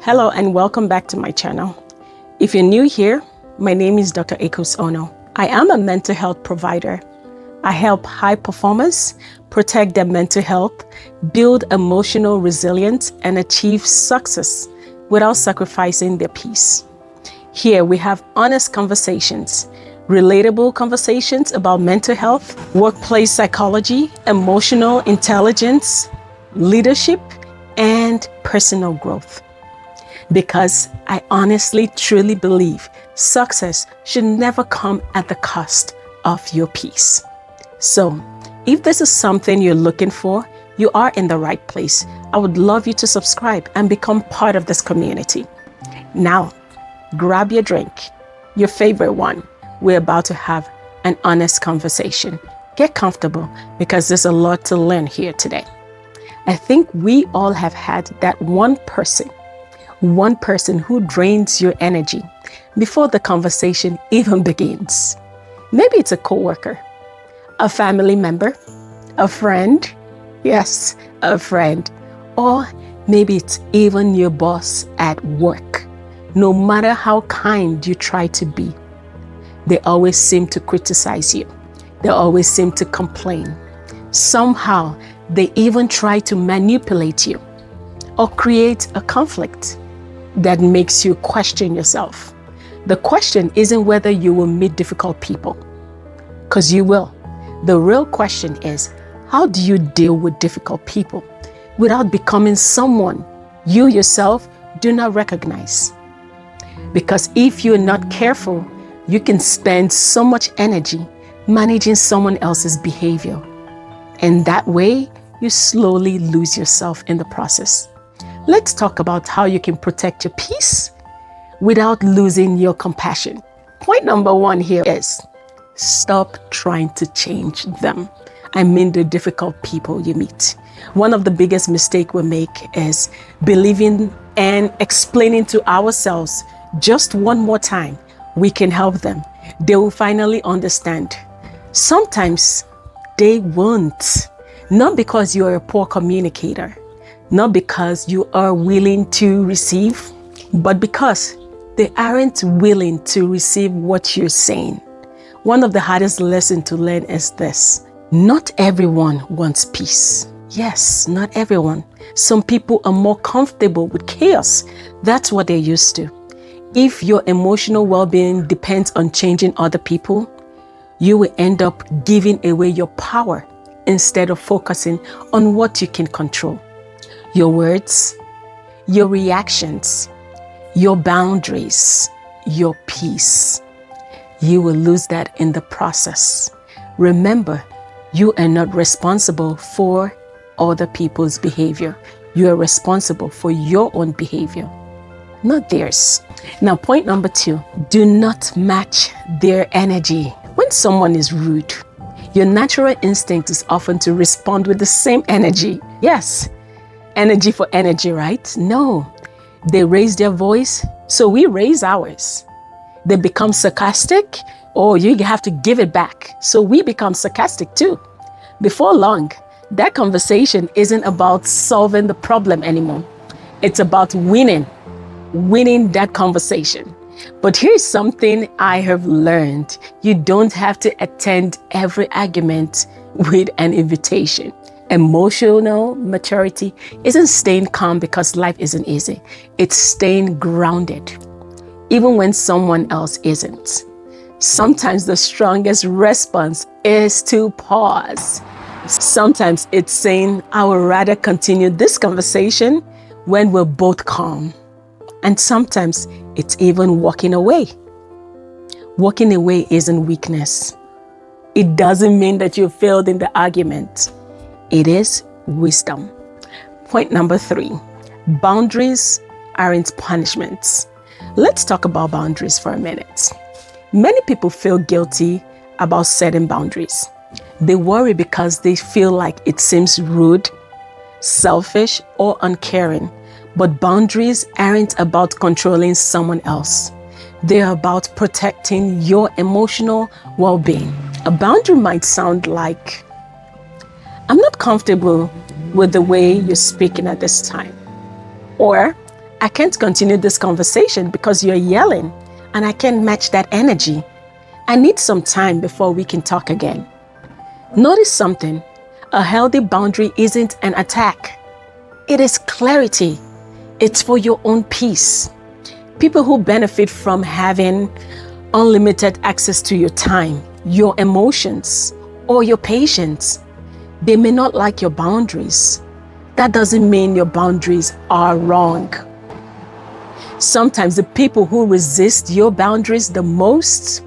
Hello and welcome back to my channel. If you're new here, my name is Dr. Ekus. I am a mental health provider. I help high performers protect their mental health, build emotional resilience, and achieve success without sacrificing their peace. Here we have honest conversations, relatable conversations about mental health, workplace psychology, emotional intelligence, leadership, and personal growth. Because I honestly, truly believe success should never come at the cost of your peace. So, if this is something you're looking for, you are in the right place. I would love you to subscribe and become part of this community. Now, grab your drink, your favorite one. We're about to have an honest conversation. Get comfortable because there's a lot to learn here today. I think we all have had that one person who drains your energy before the conversation even begins. Maybe it's a coworker, a family member, a friend. Yes, a friend. Or maybe it's even your boss at work. No matter how kind you try to be, they always seem to criticize you. They always seem to complain. Somehow, they even try to manipulate you or create a conflict that makes you question yourself. The question isn't whether you will meet difficult people, because you will. The real question is, how do you deal with difficult people without becoming someone you yourself do not recognize? Because if you're not careful, you can spend so much energy managing someone else's behavior. And that way, you slowly lose yourself in the process. Let's talk about how you can protect your peace without losing your compassion. Point number one here is stop trying to change them. I mean the difficult people you meet. One of the biggest mistakes we make is believing and explaining to ourselves just one more time we can help them. They will finally understand. Sometimes they won't. Not because you are a poor communicator, not because you are willing to receive, but because they aren't willing to receive what you're saying. One of the hardest lessons to learn is this: not everyone wants peace. Yes, not everyone. Some people are more comfortable with chaos. That's what they're used to. If your emotional well-being depends on changing other people, you will end up giving away your power instead of focusing on what you can control. Your words, your reactions, your boundaries, your peace. You will lose that in the process. Remember, you are not responsible for other people's behavior. You are responsible for your own behavior, not theirs. Now, point number two, do not match their energy. When someone is rude, your natural instinct is often to respond with the same energy. Yes, energy for energy, right? No, they raise their voice, so we raise ours. They become sarcastic, you have to give it back, so we become sarcastic too. Before long, that conversation isn't about solving the problem anymore. It's about winning that conversation. But here's something I have learned. You don't have to attend every argument with an invitation. Emotional maturity isn't staying calm because life isn't easy. It's staying grounded, even when someone else isn't. Sometimes the strongest response is to pause. Sometimes it's saying, I would rather continue this conversation when we're both calm. And sometimes it's even walking away. Walking away isn't weakness. It doesn't mean that you failed in the argument. It is wisdom. Point number three, boundaries aren't punishments. Let's talk about boundaries for a minute. Many people feel guilty about setting boundaries. They worry because they feel like it seems rude, selfish, or uncaring. But boundaries aren't about controlling someone else. They're about protecting your emotional well-being. A boundary might sound like, I'm not comfortable with the way you're speaking at this time. Or, I can't continue this conversation because you're yelling and I can't match that energy. I need some time before we can talk again. Notice something. A healthy boundary isn't an attack. It is clarity. It's for your own peace. People who benefit from having unlimited access to your time, your emotions, or your patience, they may not like your boundaries. That doesn't mean your boundaries are wrong. Sometimes the people who resist your boundaries the most,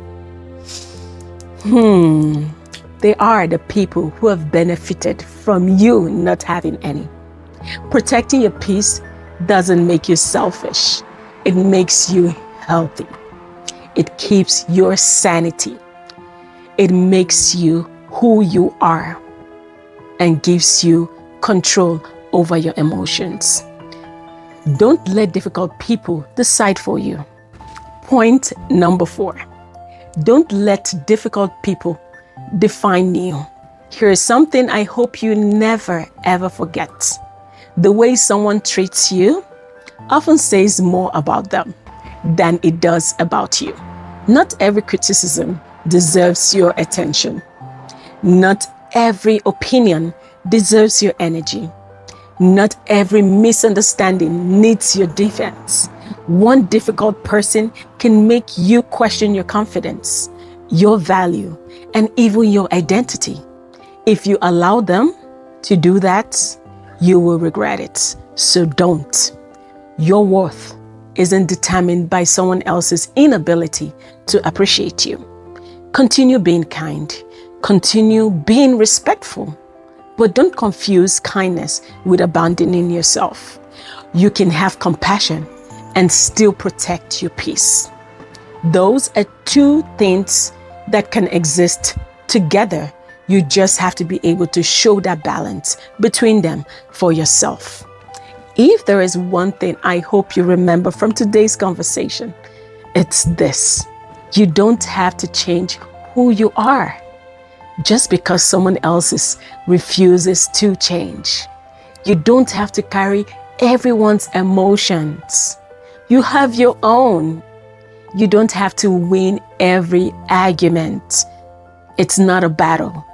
they are the people who have benefited from you not having any. Protecting your peace doesn't make you selfish. It makes you healthy. It keeps your sanity. It makes you who you are and gives you control over your emotions. Don't let difficult people decide for you. Point number 4. Don't let difficult people define you. Here is something I hope you never ever forget. The way someone treats you often says more about them than it does about you. Not every criticism deserves your attention. Not every opinion deserves your energy. Not every misunderstanding needs your defense. One difficult person can make you question your confidence, your value, and even your identity. If you allow them to do that, you will regret it. So don't. Your worth isn't determined by someone else's inability to appreciate you. Continue being kind. Continue being respectful. But don't confuse kindness with abandoning yourself. You can have compassion and still protect your peace. Those are two things that can exist together. You just have to be able to show that balance between them for yourself. If there is one thing I hope you remember from today's conversation, it's this. You don't have to change who you are just because someone else refuses to change. You don't have to carry everyone's emotions. You have your own. You don't have to win every argument. It's not a battle.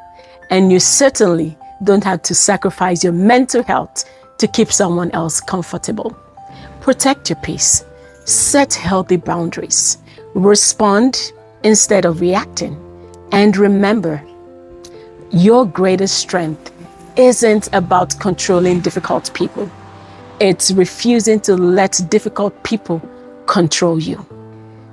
And you certainly don't have to sacrifice your mental health to keep someone else comfortable. Protect your peace. Set healthy boundaries. Respond instead of reacting. And remember, your greatest strength isn't about controlling difficult people. It's refusing to let difficult people control you.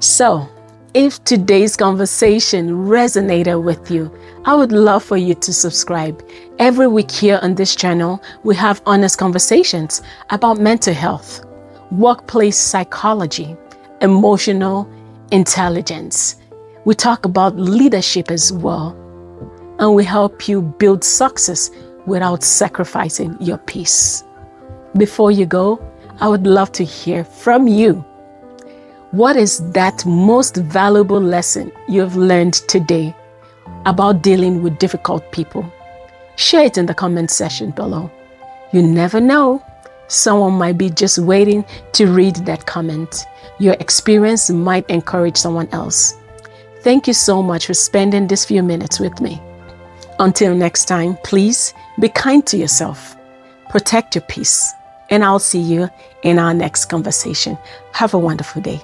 So, if today's conversation resonated with you, I would love for you to subscribe. Every week here on this channel, we have honest conversations about mental health, workplace psychology, emotional intelligence. We talk about leadership as well. And we help you build success without sacrificing your peace. Before you go, I would love to hear from you. What is that most valuable lesson you've learned today about dealing with difficult people? Share it in the comment section below. You never know. Someone might be just waiting to read that comment. Your experience might encourage someone else. Thank you so much for spending these few minutes with me. Until next time, please be kind to yourself. Protect your peace. And I'll see you in our next conversation. Have a wonderful day.